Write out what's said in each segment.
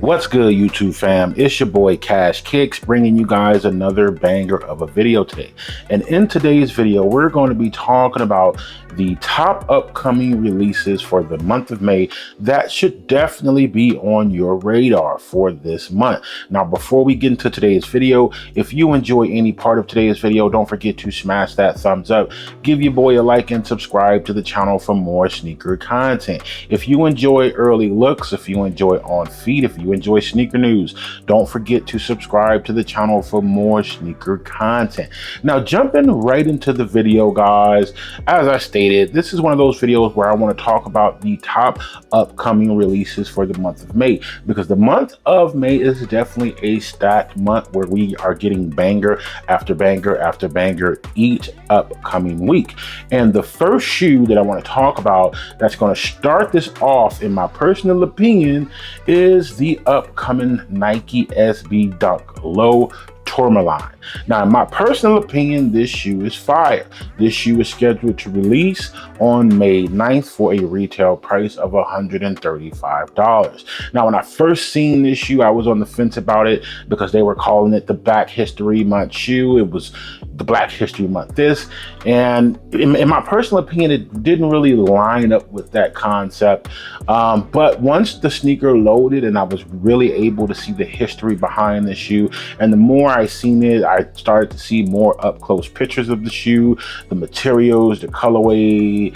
What's good, YouTube fam? It's your boy Cash Kicks bringing you guys another banger of a video today. And in today's video, we're going to be talking about the top upcoming releases for the month of May that should definitely be on your radar for this month. Now, before we get into today's video, if you enjoy any part of today's video, don't forget to smash that thumbs up, give your boy a like, and subscribe to the channel for more sneaker content. If you enjoy early looks, if you enjoy on feed, if you enjoy sneaker news, don't forget to subscribe to the channel for more sneaker content. Now, jumping right into the video, guys, as I stated, this is one of those videos where I want to talk about the top upcoming releases for the month of May, because the month of May is definitely a stacked month where we are getting banger after banger after banger each upcoming week. And the first shoe that I want to talk about that's going to start this off, in my personal opinion, is the upcoming Nike SB Dunk Low Tormal. Now, in my personal opinion, this shoe is fire. This shoe is scheduled to release on May 9th for a retail price of $135. Now, when I first seen this shoe, I was on the fence about it because they were calling it the Black History Month shoe. It was the Black History Month this, and in my personal opinion, it didn't really line up with that concept. But once the sneaker loaded and I was really able to see the history behind the shoe, and the more I seen it, I started to see more up close pictures of the shoe, the materials, the colorway,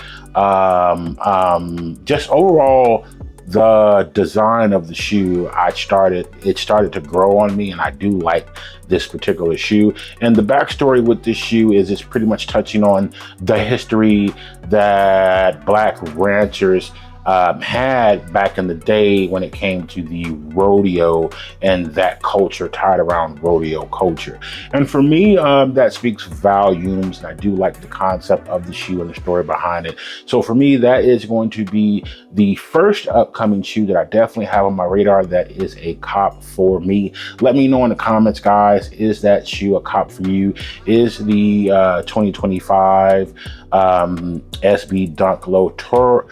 just overall the design of the shoe. It started to grow on me, and I do like this particular shoe. And the backstory with this shoe is it's pretty much touching on the history that Black ranchers had back in the day when it came to the rodeo and that culture tied around rodeo culture. And for me, that speaks volumes, and I do like the concept of the shoe and the story behind it. So for me, that is going to be the first upcoming shoe that I definitely have on my radar that is a cop for me. Let me know in the comments, guys, is that shoe a cop for you? Is the 2025 SB Dunk Low Tormal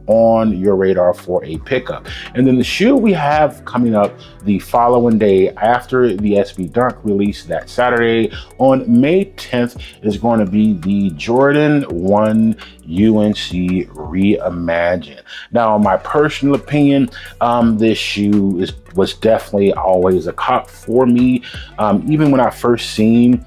on your radar for a pickup? And then the shoe we have coming up the following day after the SB Dunk release that Saturday on May 10th is going to be the Jordan 1 UNC Reimagine. Now, in my personal opinion, this shoe was definitely always a cop for me. Even when I first seen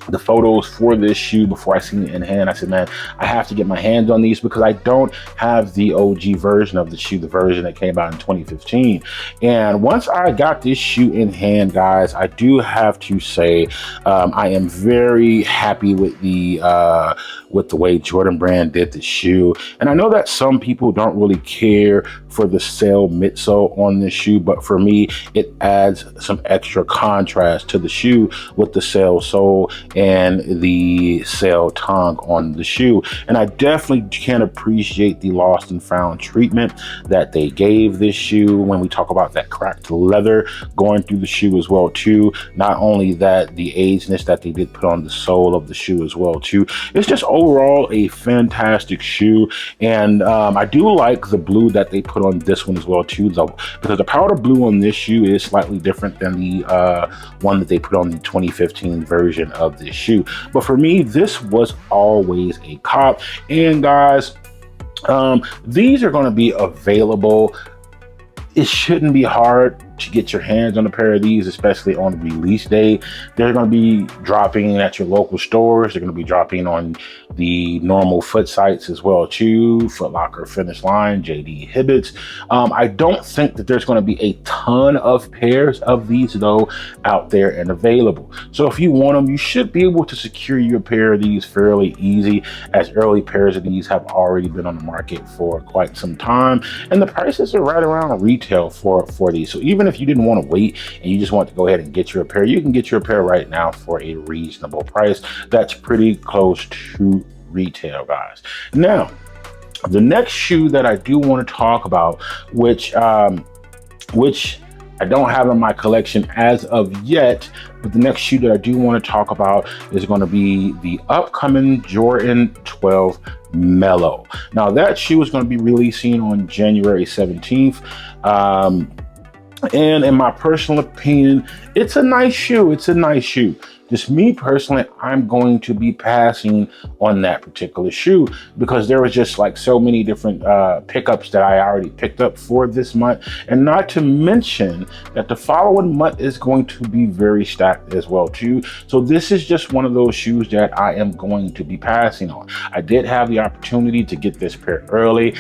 the photos for this shoe before I seen it in hand, I said, man, I have to get my hands on these because I don't have the OG version of the shoe, the version that came out in 2015. And once I got this shoe in hand, guys, I do have to say I am very happy with the way Jordan Brand did the shoe. And I know that some people don't really care for the sail midsole on this shoe, but for me, it adds some extra contrast to the shoe with the sail sole and the sail tongue on the shoe. And I definitely can appreciate the lost and found treatment that they gave this shoe when we talk about that cracked leather going through the shoe as well too. Not only that, the agedness that they did put on the sole of the shoe as well too. It's just overall a fantastic shoe. And I do like the blue that they put on this one as well too, though, because the powder blue on this shoe is slightly different than the one that they put on the 2015 version of this shoe. But for me, this was always a cop. And guys, these are going to be available. It shouldn't be hard to get your hands on a pair of these, especially on release day. They're going to be dropping at your local stores. They're going to be dropping on the normal foot sites as well too, Foot Locker, Finish Line, JD Hibbets. I don't think that there's going to be a ton of pairs of these though out there and available. So if you want them, you should be able to secure your pair of these fairly easy, as early pairs of these have already been on the market for quite some time, and the prices are right around retail for these. So even if you didn't want to wait and you just want to go ahead and get your pair, you can get your pair right now for a reasonable price that's pretty close to retail, guys. Now, the next shoe that I do want to talk about, which I don't have in my collection as of yet, but the next shoe that I do want to talk about is going to be the upcoming Jordan 12 Melo. Now, that shoe is going to be releasing on January 17th. And in my personal opinion, it's a nice shoe. It's a nice shoe. Just me personally, I'm going to be passing on that particular shoe because there was just like so many different pickups that I already picked up for this month. And not to mention that the following month is going to be very stacked as well too. So this is just one of those shoes that I am going to be passing on. I did have the opportunity to get this pair early.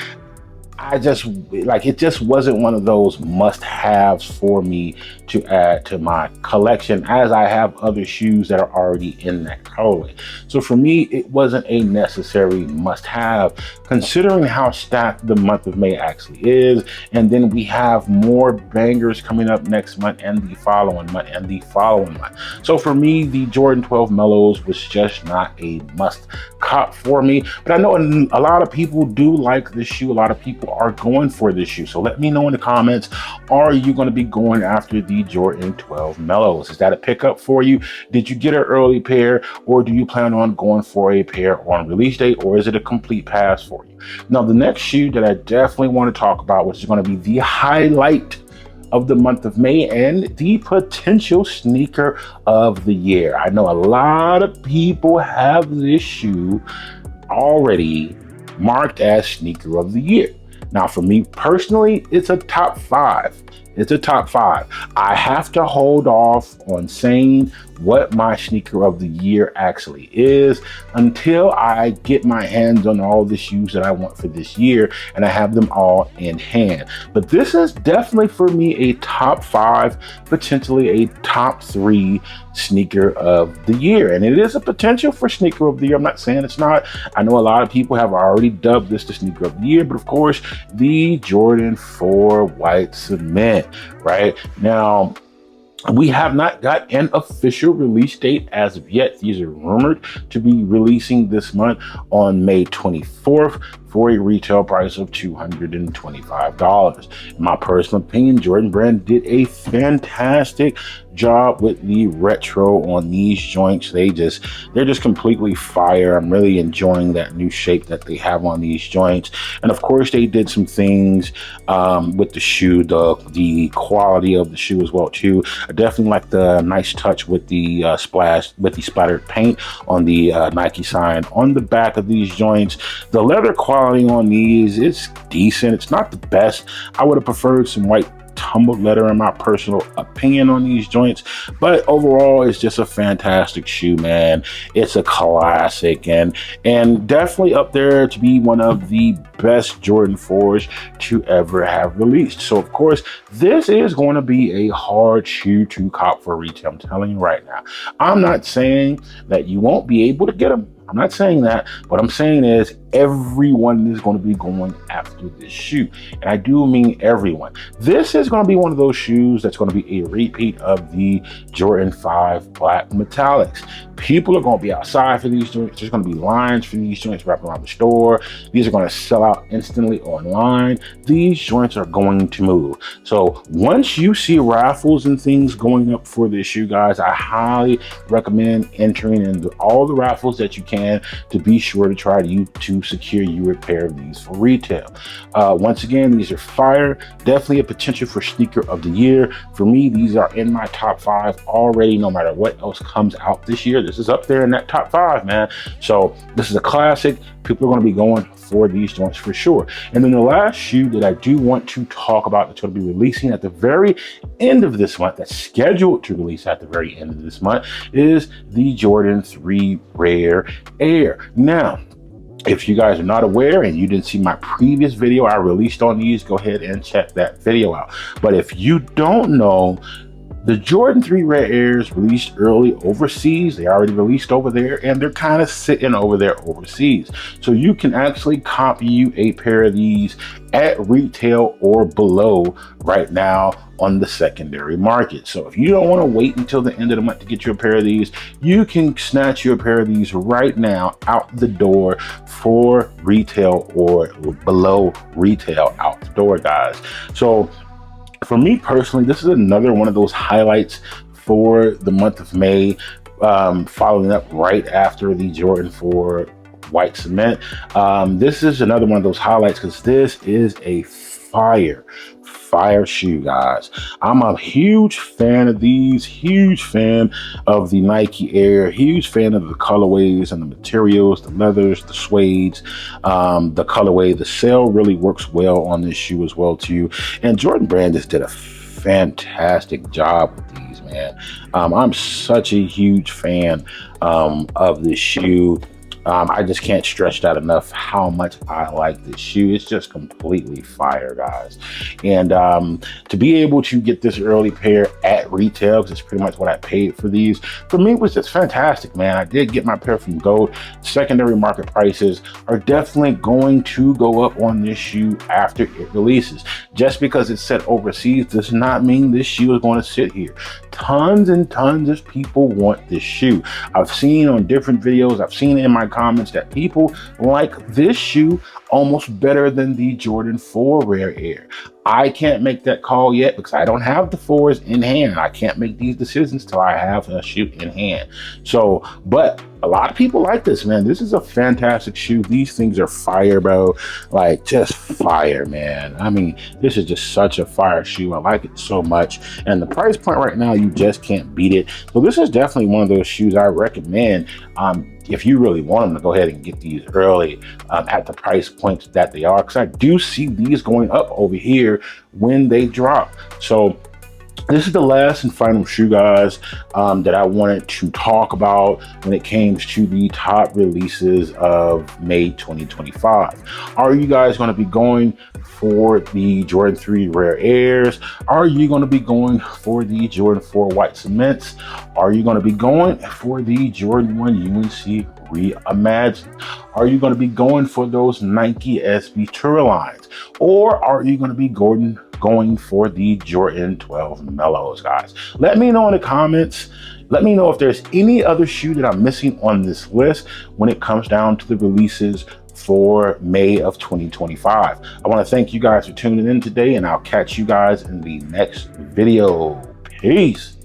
I just like it just wasn't one of those must-haves for me to add to my collection, as I have other shoes that are already in that colorway. So for me, it wasn't a necessary must-have, considering how stacked the month of May actually is. And then we have more bangers coming up next month and the following month and the following month. So for me, the Jordan 12 Melos was just not a must cop for me. But I know a lot of people do like this shoe. A lot of people are going for this shoe. So let me know in the comments, are you going to be going after the Jordan 12 Melos? Is that a pickup for you? Did you get an early pair, or do you plan on going for a pair on release date, or is it a complete pass for you? Now, the next shoe that I definitely want to talk about, which is going to be the highlight of the month of May and the potential sneaker of the year. I know a lot of people have this shoe already marked as sneaker of the year. Now, for me personally, it's a top 5. It's a top 5. I have to hold off on saying what my sneaker of the year actually is until I get my hands on all the shoes that I want for this year and I have them all in hand. But this is definitely for me a top 5, potentially a top 3 sneaker of the year. And it is a potential for sneaker of the year. I'm not saying it's not. I know a lot of people have already dubbed this the sneaker of the year, but of course, the Jordan 4 white cement, right? Now, we have not got an official release date as of yet. These are rumored to be releasing this month on May 24th for a retail price of $225. In my personal opinion, Jordan Brand did a fantastic job with the retro on these joints. They're just completely fire. I'm really enjoying that new shape that they have on these joints. And of course, they did some things with the shoe, the quality of the shoe as well too. I definitely like the nice touch with the splattered paint on the Nike sign on the back of these joints. The leather quality on these, it's decent. It's not the best. I would have preferred some white tumbled leather in my personal opinion on these joints, but overall it's just a fantastic shoe, man. It's a classic and definitely up there to be one of the best Jordan 4s to ever have released. So of course, this is going to be a hard shoe to cop for retail. I'm telling you right now. I'm not saying that you won't be able to get them. I'm not saying that. What I'm saying is everyone is going to be going after this shoe. And I do mean everyone. This is going to be one of those shoes that's going to be a repeat of the Jordan 5 Black Metallics. People are going to be outside for these joints. There's going to be lines for these joints wrapped around the store. These are going to sell out instantly online. These joints are going to move. So once you see raffles and things going up for this shoe, guys, I highly recommend entering into all the raffles that you can to be sure to try to secure you a pair of these for retail. Once again, these are fire. Definitely a potential for sneaker of the year. For me, these are in my top 5 already, no matter what else comes out this year. This is up there in that top 5, man. So this is a classic. People are going to be going for these joints for sure. And then the last shoe that I do want to talk about that's going to be releasing at the very end of this month, that's scheduled to release at the very end of this month, is the Jordan 3 Rare Air. Now, if you guys are not aware and you didn't see my previous video I released on these, go ahead and check that video out. But if you don't know, the Jordan 3 Rare Airs released early overseas. They already released over there and they're kind of sitting over there overseas. So you can actually copy you a pair of these at retail or below right now on the secondary market. So if you don't want to wait until the end of the month to get you a pair of these, you can snatch you a pair of these right now out the door for retail or below retail out the door, guys. So for me personally, this is another one of those highlights for the month of May, following up right after the Jordan 4 white cement. This is another one of those highlights because this is a fire shoe, guys. I'm a huge fan of these, huge fan of the Nike Air, huge fan of the colorways and the materials, the leathers, the suedes, the colorway. The sail really works well on this shoe as well too. And Jordan Brand just did a fantastic job with these, man. I'm such a huge fan of this shoe. I just can't stress that enough how much I like this shoe. It's just completely fire, guys. And to be able to get this early pair at retail, because it's pretty much what I paid for these, for me was just fantastic, man. I did get my pair from Gold. Secondary market prices are definitely going to go up on this shoe after it releases. Just because it's set overseas does not mean this shoe is going to sit here. Tons and tons of people want this shoe. I've seen on different videos, I've seen in my comments that people like this shoe almost better than the Jordan 4 Rare Air. I can't make that call yet because I don't have the 4s in hand. I can't make these decisions till I have a shoe in hand. So, but a lot of people like this, man. This is a fantastic shoe. These things are fire, bro. Like, just fire, man. I mean, this is just such a fire shoe. I like it so much. And the price point right now, you just can't beat it. So this is definitely one of those shoes I recommend if you really want them to go ahead and get these early at the price points that they are, because I do see these going up over here when they drop. So this is the last and final shoe, guys, that I wanted to talk about when it came to the top releases of May 2025. Are you guys going to be going for the Jordan 3 Rare Airs? Are you going to be going for the Jordan 4 White Cements? Are you going to be going for the Jordan 1 UNC Reimagine? Are you going to be going for those Nike SB Turlines? Or are you going to be going for the Jordan 12 Melos, guys? Let me know in the comments. Let me know if there's any other shoe that I'm missing on this list when it comes down to the releases for May of 2025. I want to thank you guys for tuning in today, and I'll catch you guys in the next video. Peace.